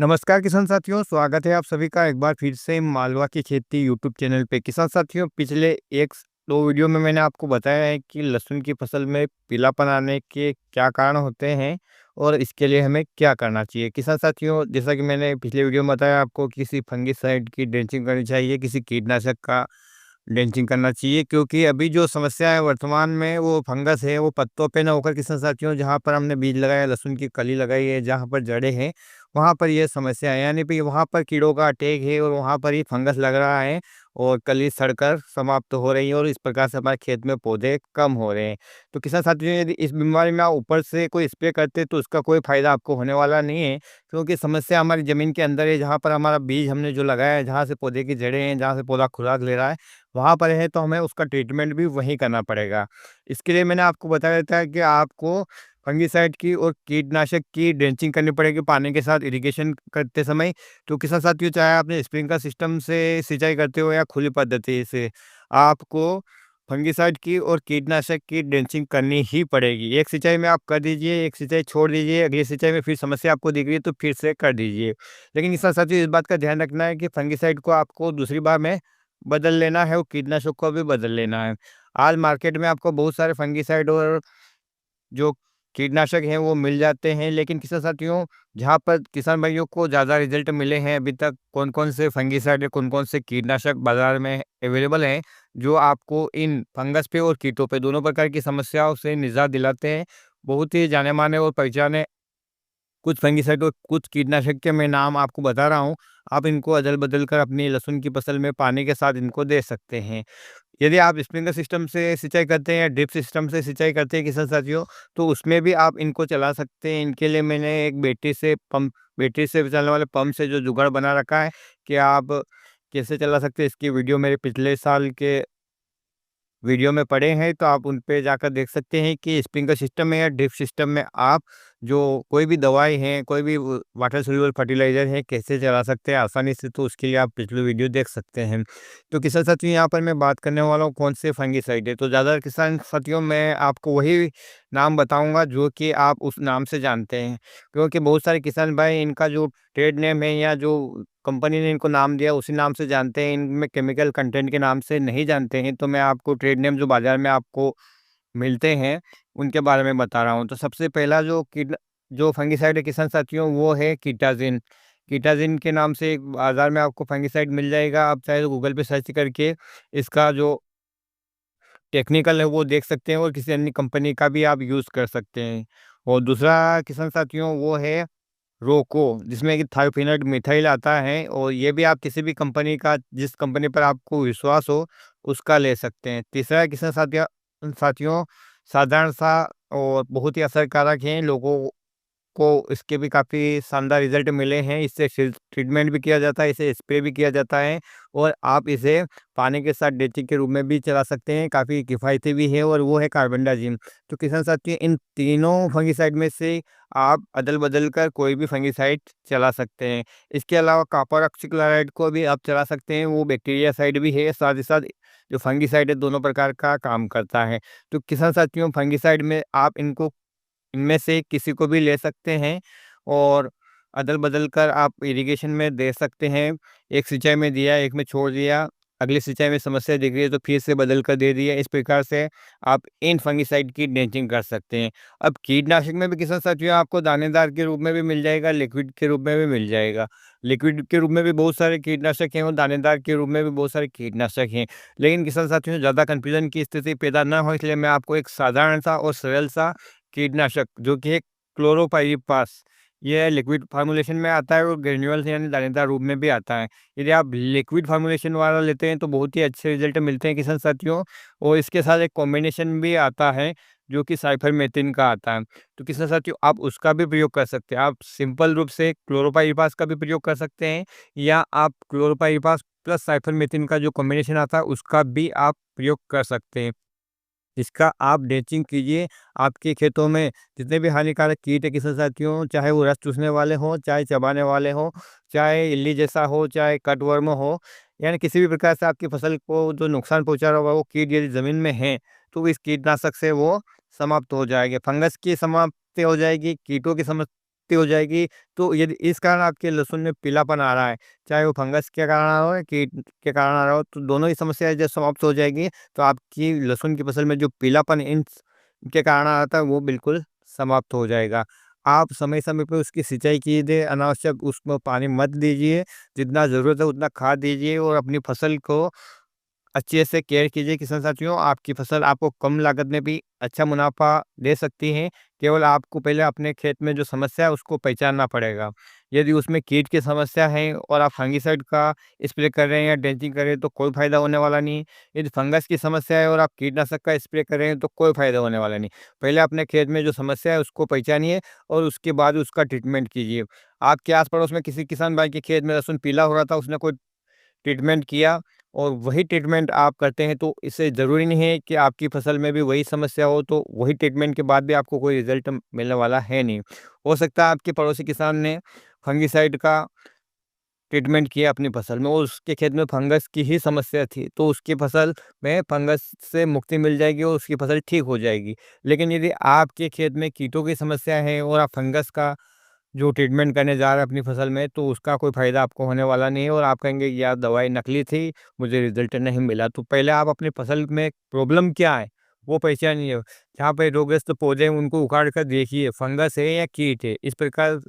नमस्कार किसान साथियों, स्वागत है आप सभी का एक बार फिर से मालवा की खेती यूट्यूब चैनल पे। किसान साथियों, पिछले 1-2 वीडियो में मैंने आपको बताया है कि लहसुन की फसल में पीलापन आने के क्या कारण होते हैं और इसके लिए हमें क्या करना चाहिए। किसान साथियों, जैसा कि मैंने पिछले वीडियो में बताया आपको, किसी फंगिसाइड की ड्रेंचिंग करनी चाहिए, किसी कीटनाशक का ड्रेंचिंग करना चाहिए, क्योंकि अभी जो समस्या है वर्तमान में वो फंगस है, वो पत्तों पे ना होकर किसान साथियों जहाँ पर हमने बीज लगाया, लहसुन की कली लगाई है, जहाँ पर जड़ें हैं, वहाँ पर ये समस्या है। यानी कि वहाँ पर कीड़ों का अटैक है और वहाँ पर ही फंगस लग रहा है और कली सड़कर समाप्त हो रही है और इस प्रकार से हमारे खेत में पौधे कम हो रहे हैं। तो किसान साथियों, यदि इस बीमारी में आप ऊपर से कोई स्प्रे करते तो उसका कोई फ़ायदा आपको होने वाला नहीं है, क्योंकि समस्या हमारी ज़मीन के अंदर है, जहाँ पर हमारा बीज हमने जो लगाया है, जहाँ से पौधे की जड़ें हैं, जहाँ से पौधा खुराक ले रहा है, वहाँ पर है, तो हमें उसका ट्रीटमेंट भी वहीं करना पड़ेगा। इसके लिए मैंने आपको बताया था कि आपको फंगिसाइड की और कीटनाशक की ड्रेंचिंग करनी पड़ेगी पानी के साथ इरिगेशन करते समय। तो किसान साथियों, चाहे आपने स्प्रिंकलर सिस्टम से सिंचाई करते हो या खुली पद्धति से, आपको फंगिसाइड की और कीटनाशक की ड्रेंचिंग करनी ही पड़ेगी। एक सिंचाई में आप कर दीजिए, एक सिंचाई छोड़ दीजिए, अगली सिंचाई में फिर समस्या आपको दिख रही है तो फिर से कर दीजिए। लेकिन किसान साथियों, इस बात का ध्यान रखना है कि फंगिसाइड को आपको दूसरी बार में बदल लेना है और कीटनाशक को भी बदल लेना है। आज मार्केट में आपको बहुत सारे फंगिसाइड और जो कीटनाशक हैं वो मिल जाते हैं, लेकिन किसान साथियों, जहाँ पर किसान भाइयों को ज़्यादा रिजल्ट मिले हैं अभी तक, कौन-कौन से फंगिसाइड या कौन-कौन से कीटनाशक बाज़ार में अवेलेबल हैं, जो आपको इन फंगस पे और कीटों पे दोनों प्रकार की समस्याओं से निजात दिलाते हैं। बहुत ही जाने-माने और पहचाने कुछ फंगिसाइड और कुछ कीटनाशक के मैं नाम आपको बता रहा हूँ। आप इनको अदल-बदल कर अपनी लहसुन की फसल में पानी के साथ इनको दे सकते हैं। यदि आप स्प्रिंकलर सिस्टम से सिंचाई करते हैं या ड्रिप सिस्टम से सिंचाई करते हैं किसान साथियों, तो उसमें भी आप इनको चला सकते हैं। इनके लिए मैंने एक बैटरी से चलने वाले पंप से जो जुगाड़ बना रखा है कि आप कैसे चला सकते हैं, इसकी वीडियो मेरे पिछले साल के वीडियो में पड़े हैं, तो आप उन पे जाकर देख सकते हैं कि स्प्रिंकलर सिस्टम में या ड्रिप सिस्टम में आप जो कोई भी दवाई है, कोई भी वाटर सोल्यूबल फर्टिलाइज़र है, कैसे चला सकते हैं आसानी से, तो उसके लिए आप पिछले वीडियो देख सकते हैं। तो किसान साथियों, यहाँ पर मैं बात करने वाला हूँ कौन से फंगिसाइड है, तो ज़्यादा किसान साथियों मैं आपको वही नाम बताऊँगा जो कि आप उस नाम से जानते हैं। क्योंकि बहुत सारे किसान भाई इनका जो ट्रेड नेम है या जो कंपनी ने इनको नाम दिया उसी नाम से जानते हैं, इनमें केमिकल कंटेंट के नाम से नहीं जानते हैं। तो मैं आपको ट्रेड नेम जो बाज़ार में आपको मिलते हैं, उनके बारे में बता रहा हूँ। तो सबसे पहला जो फंगिसाइड है किसान साथियों, वो है कीटाज़िन। कीटाज़िन के नाम से एक बाज़ार में आपको फंगिसाइड मिल जाएगा। आप चाहे तो गूगल पे सर्च करके इसका जो टेक्निकल है वो देख सकते हैं और किसी अन्य कंपनी का भी आप यूज़ कर सकते हैं। और दूसरा किसान साथियों, वो है रोको, जिसमें कि थायोफिनेट मिथाइल आता है और ये भी आप किसी भी कंपनी का, जिस कंपनी पर आपको विश्वास हो, उसका ले सकते हैं। तीसरा किसान साथियों, साधारण सा और बहुत ही असरकारक है, लोगों को इसके भी काफ़ी शानदार रिज़ल्ट मिले हैं। इससे ट्रीटमेंट भी किया जाता है, इसे स्प्रे भी किया जाता है और आप इसे पानी के साथ ड्रेंचिंग के रूप में भी चला सकते हैं, काफ़ी किफ़ायती भी है, और वो है कार्बेंडाजिम। तो किसान साथियों, इन तीनों फंगिसाइड में से आप अदल-बदल कर कोई भी फंगिसाइड चला सकते हैं। इसके अलावा कॉपर ऑक्सीक्लोराइड को भी आप चला सकते हैं, वो बैक्टीरियासाइड भी है, साथ ही साथ जो फंगिसाइड है दोनों प्रकार का काम करता है। तो किसान साथियों, फंगिसाइड में आप इनमें से किसी को भी ले सकते हैं और अदल-बदल कर आप इरिगेशन में दे सकते हैं। एक सिंचाई में दिया, एक में छोड़ दिया, अगली सिंचाई में समस्या दिख रही है तो फिर से बदल कर दे दिया। इस प्रकार से आप इन फंगिसाइड की ड्रेंचिंग कर सकते हैं। अब कीटनाशक में भी किसान साथियों आपको दानेदार के रूप में भी मिल जाएगा, लिक्विड के रूप में भी मिल जाएगा। लिक्विड के रूप में भी बहुत सारे कीटनाशक हैं और दानेदार के रूप में भी बहुत सारे कीटनाशक हैं। लेकिन किसान साथियों, ज़्यादा कन्फ्यूज़न की स्थिति पैदा ना हो, इसलिए मैं आपको एक साधारण सा और सरल सा कीटनाशक जो कि एक क्लोरोपाइरीपास, ये लिक्विड फॉर्मुलेशन में आता है और ग्रेन्यूल्स यानी दानेदार रूप में भी आता है। यदि आप लिक्विड फॉर्मुलेशन वाला लेते हैं तो बहुत ही अच्छे रिजल्ट मिलते हैं किसान साथियों, और इसके साथ एक कॉम्बिनेशन भी आता है जो कि साइफरमेथ्रिन का आता है। तो किसान साथियों, आप उसका भी प्रयोग कर सकते हैं। आप सिंपल रूप से क्लोरोपाइरीपास का भी प्रयोग कर सकते हैं, या आप क्लोरोपाइरीपास प्लस साइफरमेथ्रिन का जो कॉम्बिनेशन आता है उसका भी आप प्रयोग कर सकते हैं। इसका आप ड्रेंचिंग कीजिए। आपके खेतों में जितने भी हानिकारक कीट है किसान साथियों, चाहे वो रस चूसने वाले हों, चाहे चबाने वाले हों, चाहे इल्ली जैसा हो, चाहे कटवर्म हो, यानी किसी भी प्रकार से आपकी फसल को जो नुकसान पहुंचा रहा होगा वो कीट यदि ज़मीन में है, तो इस कीटनाशक से वो समाप्त हो जाएंगे। फंगस की समाप्ति हो जाएगी, कीटों की समाप्ति समाप्ति हो जाएगी। तो यदि इस कारण आपके लहसुन में पीलापन आ रहा है, चाहे वो फंगस के कारण आ रहा हो या कीट के कारण आ रहा हो, तो दोनों ही समस्याएँ जब समाप्त हो जाएगी, तो आपकी लहसुन की फसल में जो पीलापन इन के कारण आ रहा था, वो बिल्कुल समाप्त हो जाएगा। आप समय-समय पे उसकी सिंचाई कीजिए, अनावश्यक उसमें पानी मत दीजिए, जितना ज़रूरत है उतना खाद दीजिए और अपनी फसल को अच्छे से केयर कीजिए किसान साथियों, आपकी फसल आपको कम लागत में भी अच्छा मुनाफ़ा दे सकती है। केवल आपको पहले अपने खेत में जो समस्या है उसको पहचानना पड़ेगा। यदि उसमें कीट की समस्या है और आप फंगिसाइड का स्प्रे कर रहे हैं या ड्रेंचिंग कर रहे हैं तो कोई फ़ायदा होने वाला नहीं है। यदि फंगस की समस्या है और आप कीटनाशक का स्प्रे कर रहे हैं तो कोई फ़ायदा होने वाला नहीं। पहले अपने खेत में जो समस्या है उसको पहचानिए और उसके बाद उसका ट्रीटमेंट कीजिए। आपके आस-पड़ोस में किसी किसान भाई के खेत में लहसुन पीला हो रहा था, उसने कोई ट्रीटमेंट किया और वही ट्रीटमेंट आप करते हैं, तो इससे ज़रूरी नहीं है कि आपकी फसल में भी वही समस्या हो, तो वही ट्रीटमेंट के बाद भी आपको कोई रिज़ल्ट मिलने वाला है नहीं। हो सकता है आपके पड़ोसी किसान ने फंगिसाइड का ट्रीटमेंट किया अपनी फसल में और उसके खेत में फंगस की ही समस्या थी, तो उसकी फसल में फंगस से मुक्ति मिल जाएगी और उसकी फसल ठीक हो जाएगी। लेकिन यदि आपके खेत में कीटों की समस्या है और आप फंगस का जो ट्रीटमेंट करने जा रहे हैं अपनी फसल में, तो उसका कोई फ़ायदा आपको होने वाला नहीं है और आप कहेंगे यार दवाई नकली थी, मुझे रिज़ल्ट नहीं मिला। तो पहले आप अपनी फसल में प्रॉब्लम क्या है, वो पहचानिए। जहाँ पे रोगग्रस्त पौधे हैं उनको उखाड़ कर देखिए, फंगस है या कीट है। इस प्रकार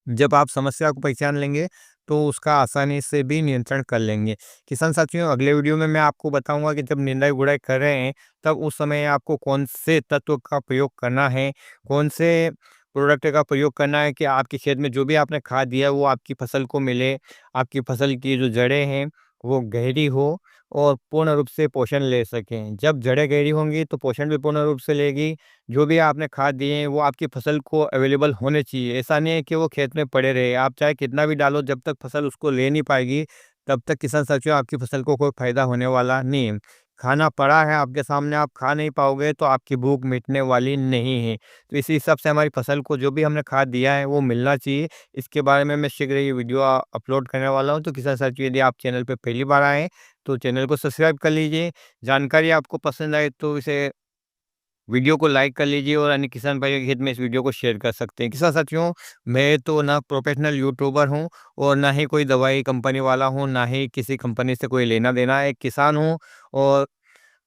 जब आप समस्या को पहचान लेंगे, तो उसका आसानी से भी नियंत्रण कर लेंगे। किसान साथियों, अगले वीडियो में मैं आपको बताऊँगा कि जब निंदाई-गुड़ाई कर रहे हैं, तब उस समय आपको कौन से तत्व का प्रयोग करना है, कौन से प्रोडक्ट का प्रयोग करना है कि आपके खेत में जो भी आपने खाद दिया है, वो आपकी फसल को मिले, आपकी फसल की जो जड़ें हैं, वो गहरी हो और पूर्ण रूप से पोषण ले सकें। जब जड़ें गहरी होंगी, तो पोषण भी पूर्ण रूप से लेगी। जो भी आपने खाद दिए हैं वो आपकी फसल को अवेलेबल होने चाहिए। ऐसा नहीं है कि वो खेत में पड़े रहे। आप चाहे कितना भी डालो जब तक फसल उसको ले नहीं पाएगी, तब तक किसान साथियों आपकी फसल को कोई फ़ायदा होने वाला नहीं है। खाना पड़ा है आपके सामने, आप खा नहीं पाओगे तो आपकी भूख मिटने वाली नहीं है। तो इसी हिसाब से हमारी फसल को जो भी हमने खाद दिया है वो मिलना चाहिए। इसके बारे में मैं शीघ्र ही वीडियो अपलोड करने वाला हूँ। तो किसान साथियों, यदि आप चैनल पे पहली बार आए हैं, तो चैनल को सब्सक्राइब कर लीजिए। जानकारी आपको पसंद आए तो इसे वीडियो को लाइक कर लीजिए और अन्य किसान भाइयों के हित में इस वीडियो को शेयर कर सकते हैं। किसान साथियों, मैं तो ना प्रोफेशनल यूट्यूबर हूँ और ना ही कोई दवाई कंपनी वाला हूँ, ना ही किसी कंपनी से कोई लेना-देना है। एक किसान हूँ और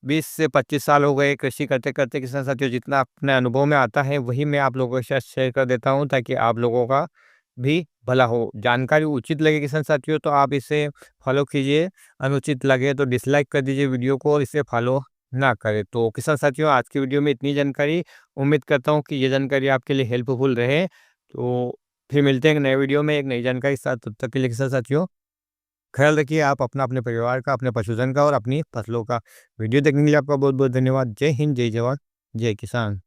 20 से 25 साल हो गए कृषि करते-करते। किसान साथियों, जितना अपने अनुभव में आता है वही मैं आप लोगों के साथ शेयर कर देता हूँ ताकि आप लोगों का भी भला हो। जानकारी उचित लगे किसान साथियों तो आप इसे फॉलो कीजिए, अनुचित लगे तो डिसलाइक कर दीजिए वीडियो को और इसे फॉलो ना करें। तो किसान साथियों, आज की वीडियो में इतनी जानकारी, उम्मीद करता हूँ कि ये जानकारी आपके लिए हेल्पफुल रहे। तो फिर मिलते हैं एक नए वीडियो में एक नई जानकारी के साथ। तब तक के लिए किसान साथियों, ख्याल रखिए आप अपना, अपने परिवार का, अपने पशुधन का और अपनी फसलों का। वीडियो देखने के लिए आपका बहुत-बहुत धन्यवाद। जय हिंद, जय जवान, जय किसान।